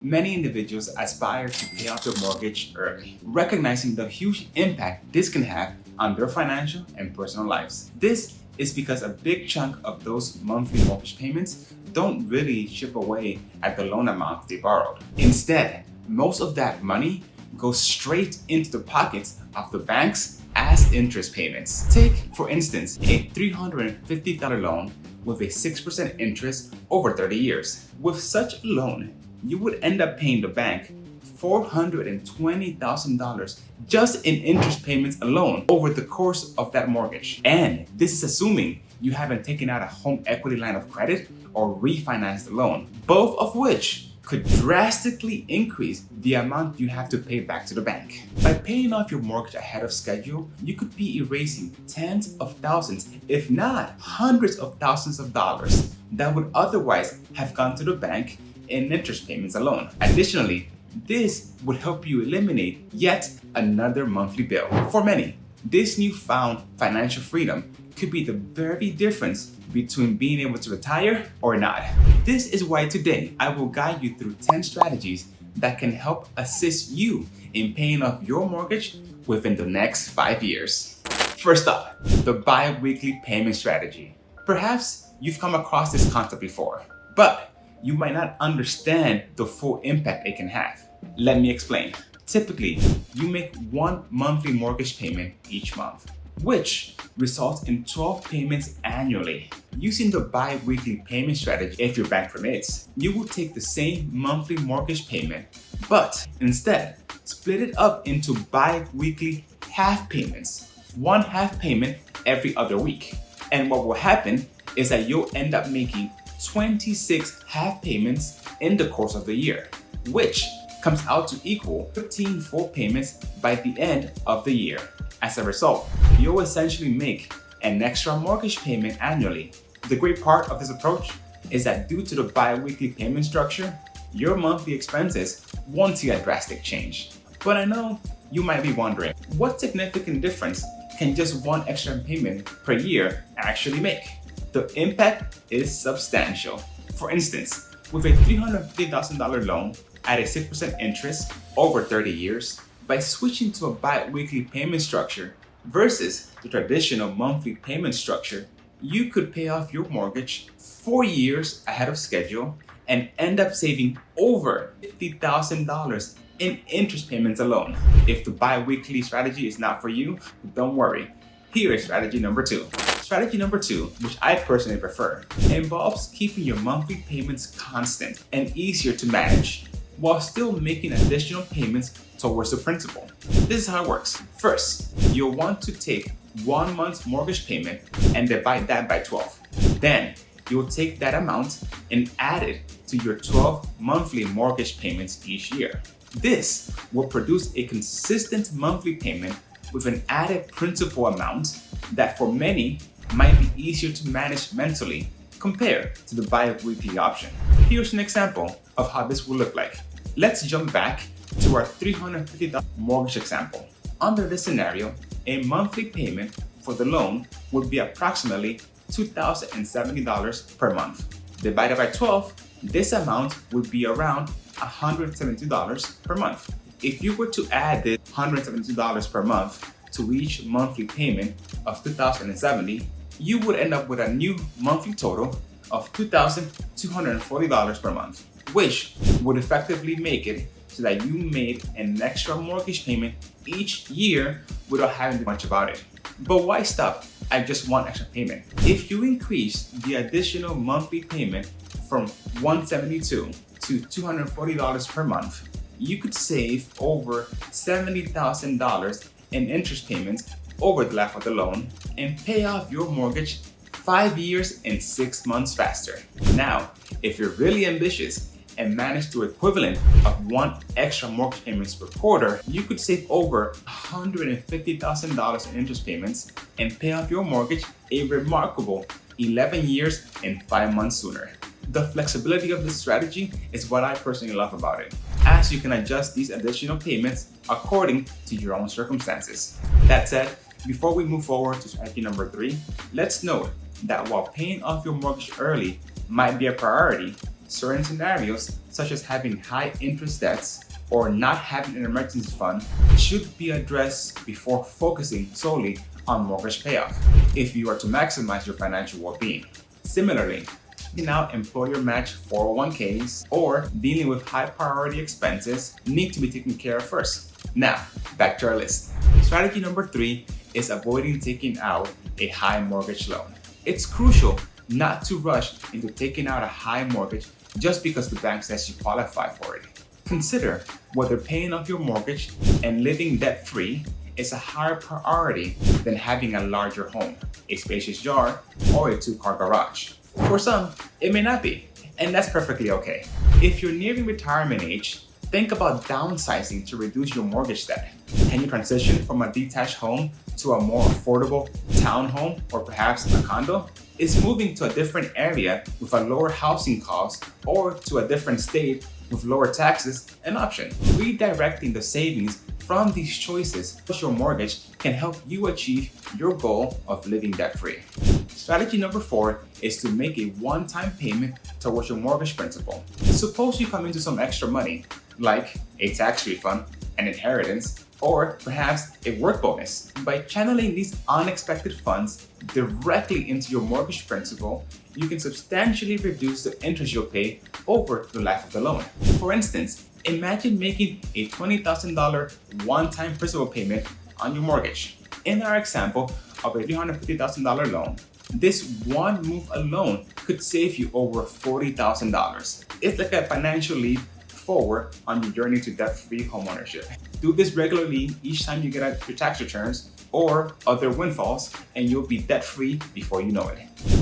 Many individuals aspire to pay off their mortgage early, recognizing the huge impact this can have on their financial and personal lives. This is because a big chunk of those monthly mortgage payments don't really chip away at the loan amount they borrowed. Instead, most of that money goes straight into the pockets of the banks as interest payments. Take, for instance, a $350 loan with a 6% interest over 30 years. With such a loan, you would end up paying the bank $420,000 just in interest payments alone over the course of that mortgage. And this is assuming you haven't taken out a home equity line of credit or refinanced the loan, both of which could drastically increase the amount you have to pay back to the bank. By paying off your mortgage ahead of schedule, you could be erasing tens of thousands, if not hundreds of thousands of dollars that would otherwise have gone to the bank in interest payments alone. Additionally, this would help you eliminate yet another monthly bill. For many, this newfound financial freedom could be the very difference between being able to retire or not. This is why today I will guide you through 10 strategies that can help assist you in paying off your mortgage within the next 5 years. First up, the bi-weekly payment strategy. Perhaps you've come across this concept before, but you might not understand the full impact it can have. Let me explain. Typically, you make one monthly mortgage payment each month, which results in 12 payments annually. Using the bi-weekly payment strategy, if your bank permits, you will take the same monthly mortgage payment, but instead split it up into bi-weekly half payments, one half payment every other week. And what will happen is that you'll end up making 26 half payments in the course of the year, which comes out to equal 15 full payments by the end of the year. As a result, you'll essentially make an extra mortgage payment annually. The great part of this approach is that due to the bi-weekly payment structure, your monthly expenses won't see a drastic change. But I know you might be wondering, what significant difference can just one extra payment per year actually make? The impact is substantial. For instance, with a $350,000 loan at a 6% interest over 30 years, by switching to a bi-weekly payment structure versus the traditional monthly payment structure, you could pay off your mortgage 4 years ahead of schedule and end up saving over $50,000 in interest payments alone. If the bi-weekly strategy is not for you, don't worry. Here is strategy number 2. Strategy number 2, which I personally prefer, involves keeping your monthly payments constant and easier to manage while still making additional payments towards the principal. This is how it works. First, you'll want to take 1 month's mortgage payment and divide that by 12. Then, you'll take that amount and add it to your 12 monthly mortgage payments each year. This will produce a consistent monthly payment with an added principal amount that for many might be easier to manage mentally compared to the bi-weekly option. Here's an example of how this will look like. Let's jump back to our $350 mortgage example. Under this scenario, a monthly payment for the loan would be approximately $2,070 per month. Divided by 12, this amount would be around $172 per month. If you were to add this $172 per month to each monthly payment of $2,070, you would end up with a new monthly total of $2,240 per month, which would effectively make it so that you made an extra mortgage payment each year without having to do much about it. But why stop at just one extra payment? If you increase the additional monthly payment from $172 to $240 per month, you could save over $70,000 in interest payments over the life of the loan and pay off your mortgage 5 years and 6 months faster. Now, if you're really ambitious and manage the equivalent of 1 extra mortgage payments per quarter, you could save over $150,000 in interest payments and pay off your mortgage a remarkable 11 years and 5 months sooner. The flexibility of this strategy is what I personally love about it, as you can adjust these additional payments according to your own circumstances. That said, before we move forward to strategy number 3, let's note that while paying off your mortgage early might be a priority, certain scenarios, such as having high interest debts or not having an emergency fund, should be addressed before focusing solely on mortgage payoff if you are to maximize your financial well-being. Similarly, taking out employer match 401ks or dealing with high priority expenses need to be taken care of first. Now, back to our list. Strategy number 3 is avoiding taking out a high mortgage loan. It's crucial not to rush into taking out a high mortgage just because the bank says you qualify for it. Consider whether paying off your mortgage and living debt-free is a higher priority than having a larger home, a spacious yard, or a 2-car garage. For some, it may not be, and that's perfectly okay. If you're nearing retirement age, think about downsizing to reduce your mortgage debt. Can you transition from a detached home to a more affordable townhome or perhaps a condo? Is moving to a different area with a lower housing cost or to a different state with lower taxes an option? Redirecting the savings from these choices plus your mortgage can help you achieve your goal of living debt-free. Strategy number 4 is to make a one-time payment towards your mortgage principal. Suppose you come into some extra money, like a tax refund, an inheritance, or perhaps a work bonus. By channeling these unexpected funds directly into your mortgage principal, you can substantially reduce the interest you'll pay over the life of the loan. For instance, imagine making a $20,000 one-time principal payment on your mortgage. In our example of a $350,000 loan, this one move alone could save you over $40,000. It's like a financial leap forward on your journey to debt-free homeownership. Do this regularly each time you get your tax returns or other windfalls, and you'll be debt-free before you know it.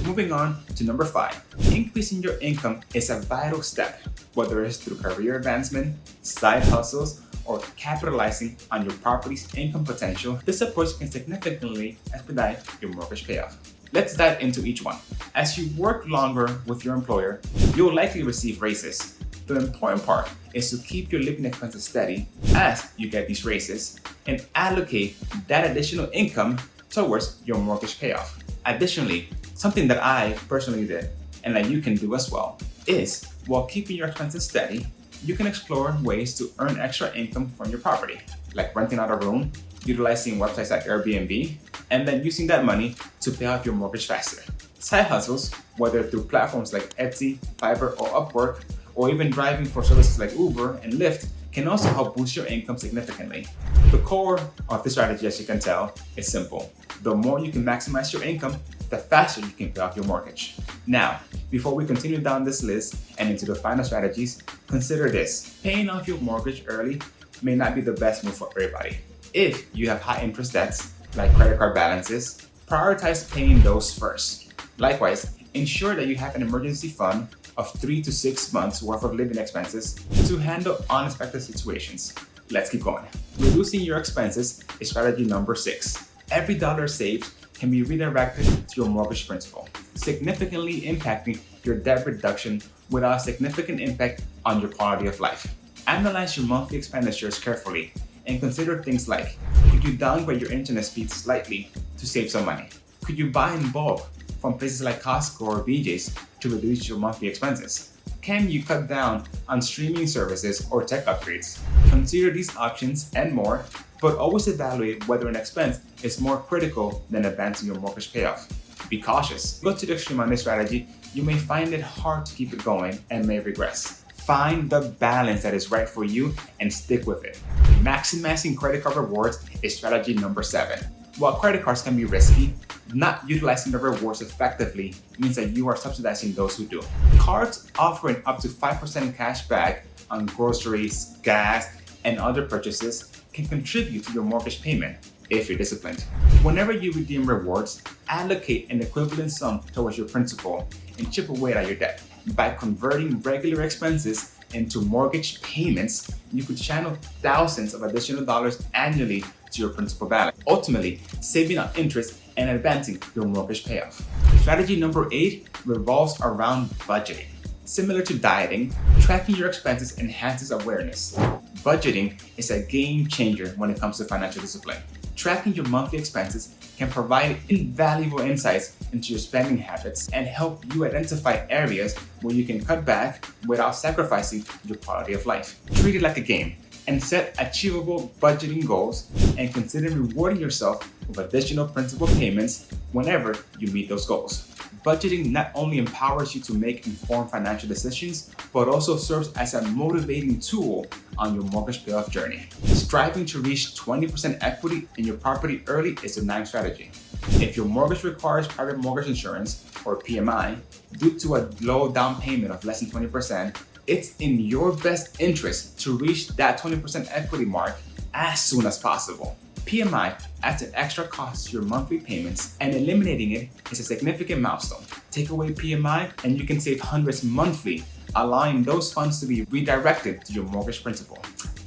Moving on to number 5. Increasing your income is a vital step, whether it's through career advancement, side hustles, or capitalizing on your property's income potential. This approach can significantly expedite your mortgage payoff. Let's dive into each one. As you work longer with your employer, you'll likely receive raises. The important part is to keep your living expenses steady as you get these raises and allocate that additional income towards your mortgage payoff. Additionally, something that I personally did and that you can do as well is, while keeping your expenses steady, you can explore ways to earn extra income from your property, like renting out a room, utilizing websites like Airbnb, and then using that money to pay off your mortgage faster. Side hustles, whether through platforms like Etsy, Fiverr, or Upwork, or even driving for services like Uber and Lyft, can also help boost your income significantly. The core of this strategy, as you can tell, is simple. The more you can maximize your income, the faster you can pay off your mortgage. Now, before we continue down this list and into the final strategies, consider this. Paying off your mortgage early may not be the best move for everybody. If you have high interest debts, like credit card balances, prioritize paying those first. Likewise, ensure that you have an emergency fund of 3 to 6 months worth of living expenses to handle unexpected situations. Let's keep going. Reducing your expenses is strategy number 6. Every dollar saved can be redirected to your mortgage principal, significantly impacting your debt reduction without a significant impact on your quality of life. Analyze your monthly expenditures carefully and consider things like, could you downgrade your internet speed slightly to save some money? Could you buy in bulk from places like Costco or BJ's to reduce your monthly expenses? Can you cut down on streaming services or tech upgrades? Consider these options and more, but always evaluate whether an expense is more critical than advancing your mortgage payoff. Be cautious. Go to the extreme on this strategy, you may find it hard to keep it going and may regress. Find the balance that is right for you and stick with it. Maximizing credit card rewards is strategy number 7. While credit cards can be risky, not utilizing the rewards effectively means that you are subsidizing those who do. Cards offering up to 5% cash back on groceries, gas, and other purchases can contribute to your mortgage payment if you're disciplined. Whenever you redeem rewards, allocate an equivalent sum towards your principal and chip away at your debt. By converting regular expenses into mortgage payments, you could channel thousands of additional dollars annually to your principal balance, ultimately saving on interest and advancing your mortgage payoff. Strategy number 8 revolves around budgeting. Similar to dieting, tracking your expenses enhances awareness. Budgeting is a game changer when it comes to financial discipline. Tracking your monthly expenses can provide invaluable insights into your spending habits and help you identify areas where you can cut back without sacrificing your quality of life. Treat it like a game and set achievable budgeting goals, and consider rewarding yourself with additional principal payments whenever you meet those goals. Budgeting not only empowers you to make informed financial decisions, but also serves as a motivating tool on your mortgage payoff journey. Striving to reach 20% equity in your property early is a nice strategy. If your mortgage requires private mortgage insurance, or PMI, due to a low down payment of less than 20%, it's in your best interest to reach that 20% equity mark as soon as possible. PMI adds an extra cost to your monthly payments, and eliminating it is a significant milestone. Take away PMI and you can save hundreds monthly, allowing those funds to be redirected to your mortgage principal.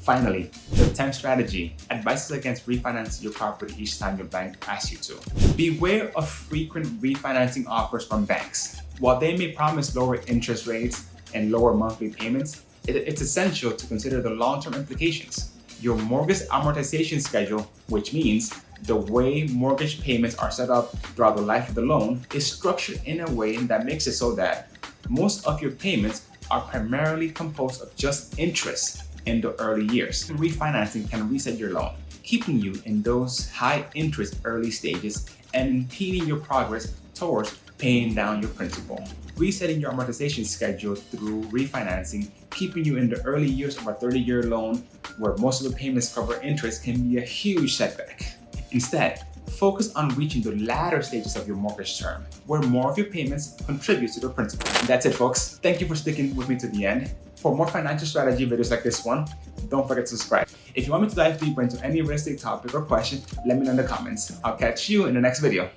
Finally, the 10th strategy advises against refinancing your property each time your bank asks you to. Beware of frequent refinancing offers from banks. While they may promise lower interest rates and lower monthly payments, it's essential to consider the long-term implications. Your mortgage amortization schedule, which means the way mortgage payments are set up throughout the life of the loan, is structured in a way that makes it so that most of your payments are primarily composed of just interest in the early years. Refinancing can reset your loan, keeping you in those high interest early stages and impeding your progress towards paying down your principal. Resetting your amortization schedule through refinancing, keeping you in the early years of a 30-year loan where most of the payments cover interest, can be a huge setback. Instead, focus on reaching the latter stages of your mortgage term, where more of your payments contribute to the principal. And that's it, folks. Thank you for sticking with me to the end. For more financial strategy videos like this one, don't forget to subscribe. If you want me to dive deeper into any real estate topic or question, let me know in the comments. I'll catch you in the next video.